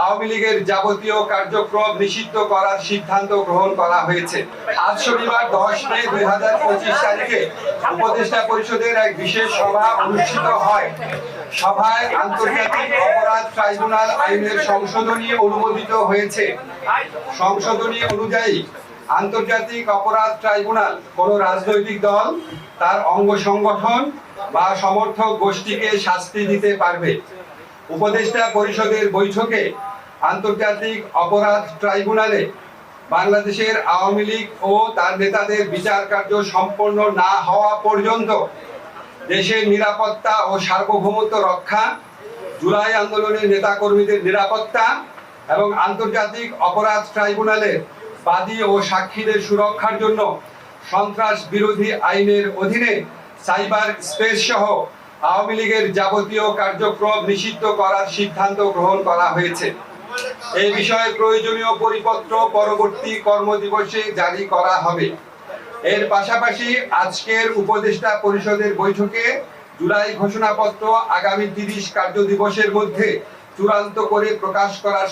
আওয়ামী লীগের যাবতীয় কার্যক্রম নিষিদ্ধ করার সিদ্ধান্ত গ্রহণ করা হয়েছে। আজ শনিবার 10 মে 2025 তারিখে উপদেষ্টা পরিষদের এক বিশেষ সভা অনুষ্ঠিত হয়। সভায় আন্তর্জাতিক অপরাধ ট্রাইব্যুনাল আইনের সংশোধনী অনুমোদিত হয়েছে। সংশোধনী অনুযায়ী আন্তর্জাতিক অপরাধ ট্রাইব্যুনাল কোন রাজনৈতিক দল, তার অঙ্গ সংগঠন বা সমর্থক গোষ্ঠীকে শাস্তি দিতে পারবে। উপদেষ্টা পরিষদের বৈঠকে আন্তর্জাতিক অপরাধ ট্রাইব্যুনালে বাংলাদেশের আওয়ামী লীগ ও তার নেতাদের বিচার কার্য সম্পন্ন না হওয়া পর্যন্ত দেশের নিরাপত্তা ও সার্বভৌমত্ব রক্ষা, জুলাই আন্দোলনের নেতাকর্মীদের নিরাপত্তা এবং আন্তর্জাতিক অপরাধ ট্রাইব্যুনালের বাদী ও সাক্ষীদের সুরক্ষার জন্য সন্ত্রাস বিরোধী আইনের অধীনে সাইবার স্পেস সহ আওয়ামী লীগের যাবতীয় কার্যক্রম নিষিদ্ধ করার সিদ্ধান্ত গ্রহণ করা হয়েছে। এই বিষয়ে প্রয়োজনীয় পরিপত্র পরবর্তী কর্মদিবসে জারি করা হবে। এর পাশাপাশি আজকের উপদেষ্টা পরিষদের বৈঠকে জুলাই ঘোষণাপত্র আগামী 30 কার্যদিবসের মধ্যে চূড়ান্ত করে প্রকাশ করার